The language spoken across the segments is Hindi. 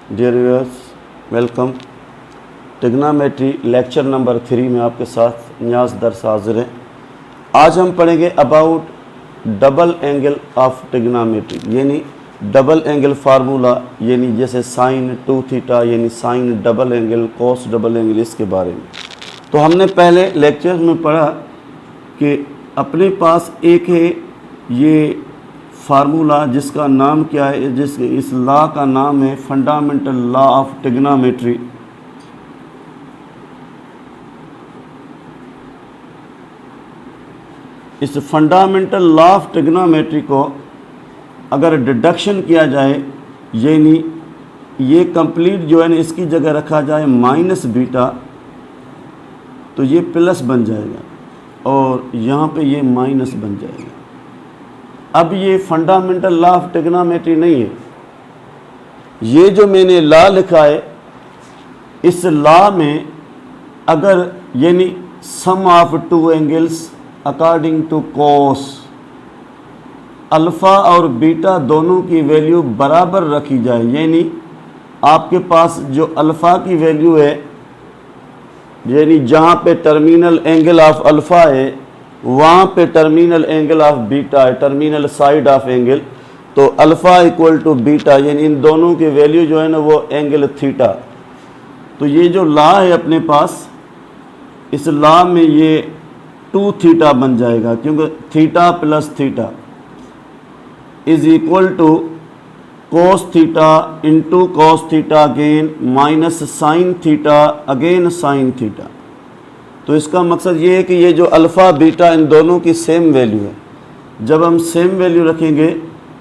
Dear viewers, welcome. Trigonometry lecture number 3 में आपके साथ न्याज दर्स हाजिर है। आज हम पढ़ेंगे about double angle of trigonometry, यानी डबल एंगल फार्मूला, यानी जैसे साइन 2 थीटा यानी साइन डबल एंगल, कोस डबल एंगल, इसके बारे में। तो हमने पहले लेक्चर में पढ़ा कि अपने पास एक है ये फार्मूला जिसका नाम क्या है, इस लॉ का नाम है फंडामेंटल लॉ ऑफ ट्रिग्नोमेट्री। इस फंडामेंटल लॉ ऑफ ट्रिग्नोमेट्री को अगर डिडक्शन किया जाए, यानी ये कंप्लीट जो है ना इसकी जगह रखा जाए माइनस बीटा, तो ये प्लस बन जाएगा और यहाँ पे ये माइनस बन जाएगा। अब ये फंडामेंटल लॉ ऑफ ट्रिग्नोमेट्री नहीं है, ये जो मैंने लॉ लिखा है, इस लॉ में अगर यानी sum of two angles according to cos, alpha और बीटा दोनों की वैल्यू बराबर रखी जाए, यानी आपके पास जो अल्फ़ा की वैल्यू है, यानी जहाँ पे टर्मिनल एंगल ऑफ अल्फ़ा है वहाँ पे टर्मिनल एंगल ऑफ बीटा है, टर्मिनल साइड ऑफ एंगल, तो अल्फ़ा इक्वल टू बीटा, यानी इन दोनों की वैल्यू जो है ना वो एंगल थीटा। तो ये जो लॉ है अपने पास, इस लॉ में ये 2 थीटा बन जाएगा, क्योंकि theta plus theta is equal to cos theta into cos theta again minus sine theta again sine theta. तो इसका मकसद ये है कि ये जो अल्फ़ा बीटा इन दोनों की सेम वैल्यू है। जब हम सेम वैल्यू रखेंगे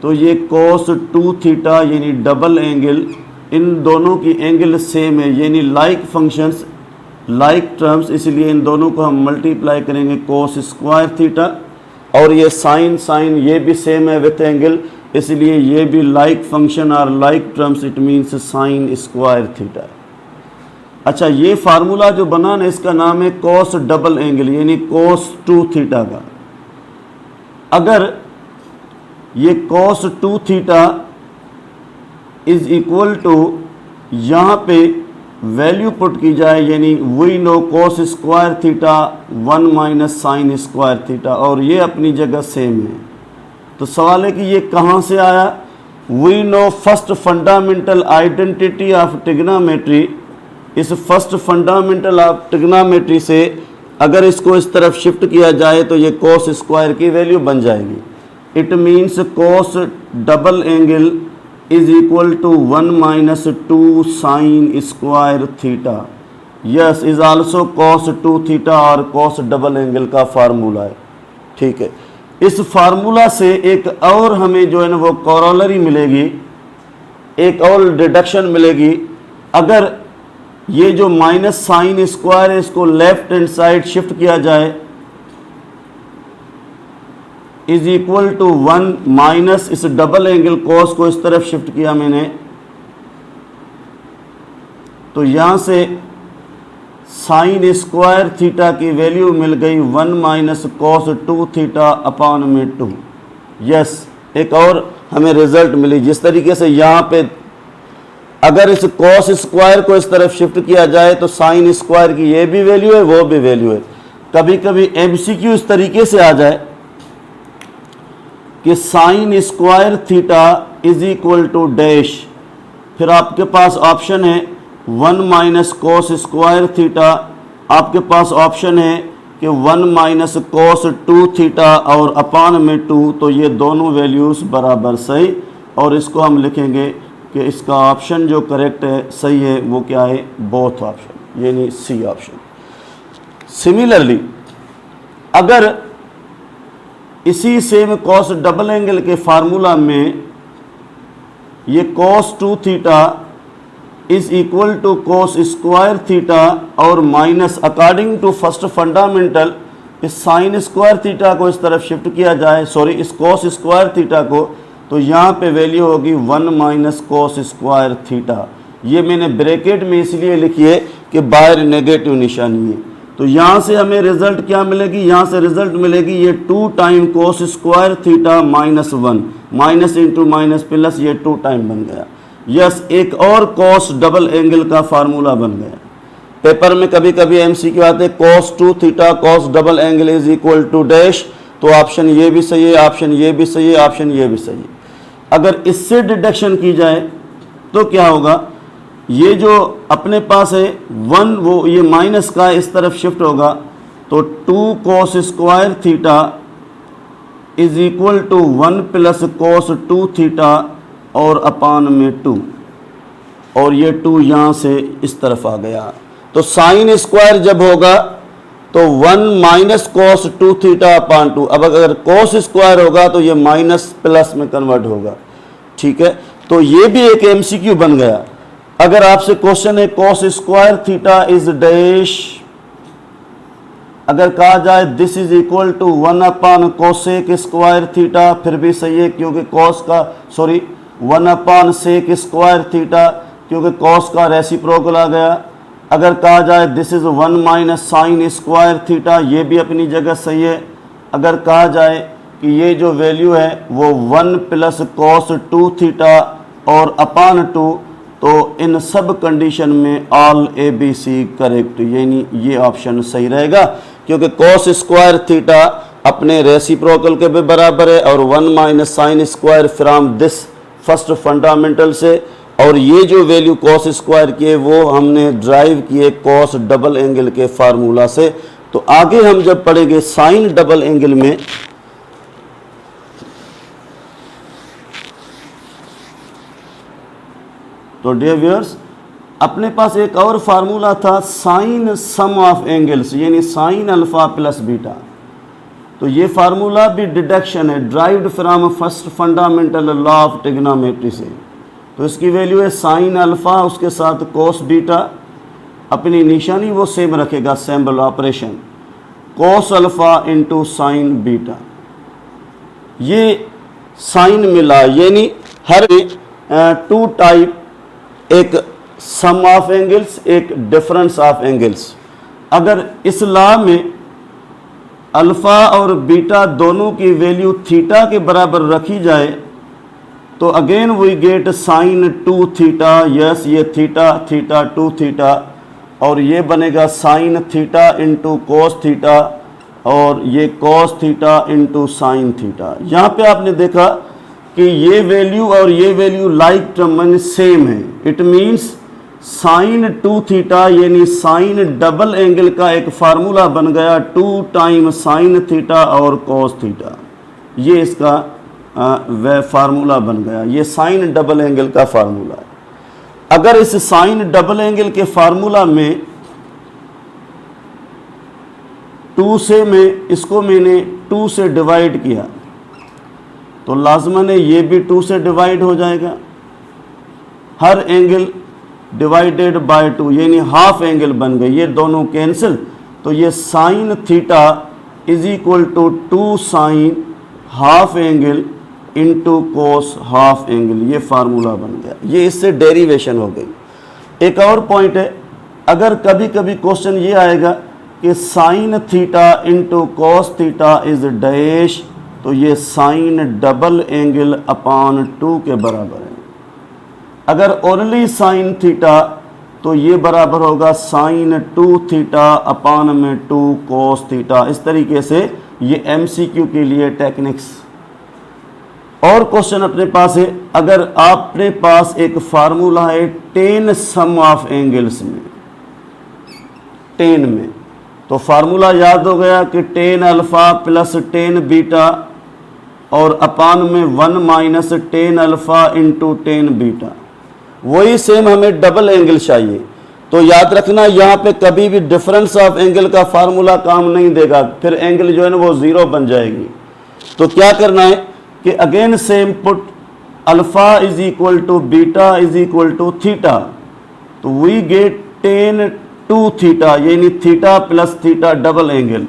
तो ये कोस 2 थीटा यानी डबल एंगल, इन दोनों की एंगल सेम है, यानी लाइक फंक्शंस लाइक टर्म्स, इसलिए इन दोनों को हम मल्टीप्लाई करेंगे कोस स्क्वायर थीटा, और ये साइन ये भी सेम है विथ एंगल, इसलिए ये भी लाइक फंक्शन और like terms, it means sign square theta. अच्छा, ये फार्मूला जो बना ना इसका नाम है कोस डबल एंगल, यानी कोस 2 थीटा का। अगर ये cos 2 theta is equal to यहाँ पे वैल्यू पुट की जाए, यानी we know cos square theta 1 minus sine square theta, और ये अपनी जगह सेम है। तो सवाल है कि ये कहाँ से आया। We know first fundamental identity of trigonometry, इस फर्स्ट फंडामेंटल ऑफ ट्रिग्नोमेट्री से अगर इसको इस तरफ शिफ्ट किया जाए तो ये कोस स्क्वायर की वैल्यू बन जाएगी। It means cos double angle is equal to 1 minus 2 sine square theta. Yes, is also cos 2 theta और कोस डबल एंगल का फार्मूला है। ठीक है, इस फार्मूला से एक और हमें जो है ना वो कोरोलरी मिलेगी, एक और डिडक्शन मिलेगी। अगर ये जो माइनस साइन स्क्वायर है इसको लेफ्ट हैंड साइड शिफ्ट किया जाए, इज इक्वल टू 1 माइनस इस डबल एंगल कोस को इस तरफ शिफ्ट किया मैंने, तो यहां से साइन स्क्वायर थीटा की वैल्यू मिल गई 1 माइनस कोस 2 थीटा अपॉन में 2। यस, एक और हमें रिजल्ट मिली। जिस तरीके से यहाँ पे अगर इस कोस स्क्वायर को इस तरफ शिफ्ट किया जाए तो साइन स्क्वायर की ये भी वैल्यू है, वो भी वैल्यू है। कभी कभी एमसीक्यू इस तरीके से आ जाए कि sine square theta is equal to dash, फिर आपके पास ऑप्शन है 1 माइनस कोस स्क्वायर थीटा, आपके पास ऑप्शन है कि 1 माइनस कोस 2 थीटा और अपॉन में 2, तो ये दोनों वैल्यूज़ बराबर सही, और इसको हम लिखेंगे कि इसका ऑप्शन जो करेक्ट है सही है वो क्या है, बोथ ऑप्शन, यानी सी ऑप्शन। सिमिलरली अगर इसी सेम कोस डबल एंगल के फार्मूला में ये cos 2 theta is equal to cos square theta और minus according to first fundamental, इस साइन स्क्वायर थीटा को इस तरफ शिफ्ट किया जाए, सॉरी इस कोस स्क्वायर थीटा को, तो यहाँ पे वैल्यू होगी 1 माइनस कोस स्क्वायर थीटा। ये मैंने ब्रैकेट में इसलिए लिखी है कि बाहर नेगेटिव निशानी है। तो यहाँ से हमें रिजल्ट क्या मिलेगी, यहाँ से रिजल्ट मिलेगी ये 2 टाइम कोस square theta minus 1, minus into minus plus, ये 2 टाइम बन गया। यस, एक और कॉस डबल एंगल का फार्मूला बन गया। पेपर में कभी कभी एमसीक्यू आते हैं cos 2 theta cos double angle is equal to dash, तो ऑप्शन ये भी सही है, ऑप्शन ये भी सही है, ऑप्शन ये भी सही है। अगर इससे डिडक्शन की जाए तो क्या होगा, ये जो अपने पास है 1 वो ये माइनस का इस तरफ शिफ्ट होगा, तो 2 cos square theta is equal to 1 plus cos 2 theta और अपान में 2, और ये 2 यहाँ से इस तरफ आ गया। तो साइन स्क्वायर जब होगा तो 1 माइनस cos 2 थीटा अपान 2। अब अगर cos स्क्वायर होगा तो ये माइनस प्लस में कन्वर्ट होगा। ठीक है, तो ये भी एक एमसीक्यू बन गया। अगर आपसे क्वेश्चन है cos square theta is dash, अगर कहा जाए this is equal to 1 upon cosec square theta, फिर भी सही है क्योंकि cos का 1 अपान सेक स्क्वायर थीटा, क्योंकि cos का रेसिप्रोकल आ गया। अगर कहा जाए this is 1 minus sine square theta, ये भी अपनी जगह सही है। अगर कहा जाए कि ये जो वैल्यू है वो 1 प्लस cos 2 थीटा और अपान 2, तो इन सब कंडीशन में ऑल ABC करेक्ट, यानी ये ऑप्शन सही रहेगा, क्योंकि cos स्क्वायर थीटा अपने रेसिप्रोकल के भी बराबर है और 1 minus sine square from this first fundamental से, और ये जो वैल्यू cos स्क्वायर की है वो हमने ड्राइव किए cos डबल एंगल के फार्मूला से। तो आगे हम जब पढ़ेंगे साइन डबल एंगल में, तो डियर व्यूअर्स अपने पास एक और फार्मूला था साइन सम ऑफ एंगल्स, यानी साइन अल्फा प्लस बीटा। तो ये फार्मूला भी डिडक्शन है, derived from first fundamental law of trigonometry से। तो इसकी वैल्यू है साइन अल्फा, उसके साथ कोस बीटा, अपनी निशानी वो सेम रखेगा, symbol operation cos alpha into sine beta. ये साइन मिला, यानी हर 2 टाइप, एक सम ऑफ एंगल्स, एक डिफरेंस ऑफ एंगल्स। अगर इस लॉ में अल्फा और बीटा दोनों की वैल्यू थीटा के बराबर रखी जाए तो again we get sine 2 theta. Yes, ये थीटा थीटा 2 थीटा, और ये बनेगा sine theta into cos theta, और ये cos theta into sine theta. यहाँ पे आपने देखा कि ये वैल्यू और ये वैल्यू लाइक टर्म सेम है। इट मीन्स साइन 2 थीटा यानी साइन डबल एंगल का एक फार्मूला बन गया 2 टाइम साइन थीटा और कोस थीटा। ये इसका वह फार्मूला बन गया, ये साइन डबल एंगल का फार्मूला है। अगर इस साइन डबल एंगल के फार्मूला में 2 से मैंने 2 से डिवाइड किया तो लाजमन है ये भी 2 से डिवाइड हो जाएगा। हर एंगल डिवाइडेड बाय 2 यानी हाफ एंगल बन गए, ये दोनों कैंसिल। तो ये sine theta is equal to 2 sine half angle into cos half angle, ये फार्मूला बन गया। ये इससे डेरिवेशन हो गई। एक और पॉइंट है, अगर कभी कभी क्वेश्चन ये आएगा कि sign theta into cos theta is dash, तो ये साइन डबल एंगल अपान 2 के बराबर है। अगर ओनली साइन थीटा तो ये बराबर होगा साइन 2 थीटा अपान में 2 कोस थीटा। इस तरीके से ये एमसीक्यू के लिए टेक्निक्स। और क्वेश्चन अपने पास है, अगर आपने पास एक फार्मूला है 10 सम ऑफ एंगल्स में, 10 में, तो फार्मूला याद हो गया कि 10 अल्फा प्लस 10 बीटा और अपान में 1 माइनस 10 अल्फा इंटू 10 बीटा। वही सेम हमें डबल एंगल चाहिए। तो याद रखना यहाँ पे कभी भी डिफरेंस ऑफ एंगल का फार्मूला काम नहीं देगा, फिर एंगल जो है ना वो 0 बन जाएगी। तो क्या करना है कि again same put alpha is equal to beta is equal to theta. तो वी गेट 10 2 थीटा यानी theta plus theta double angle,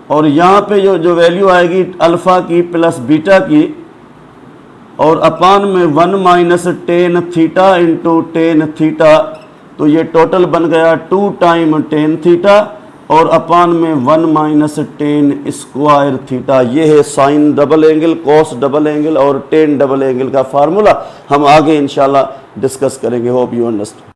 और यहाँ पे जो वैल्यू आएगी अल्फा की प्लस बीटा की, और अपान में 1 माइनस 10 थीटा इंटू 10 थीटा। तो ये टोटल बन गया 2 टाइम 10 थीटा, और अपान में 1 माइनस टेन स्क्वायर थीटा। ये है sine double angle, cos double angle और टेन डबल एंगल का फार्मूला। हम आगे इंशाल्लाह डिस्कस करेंगे। Hope you understand.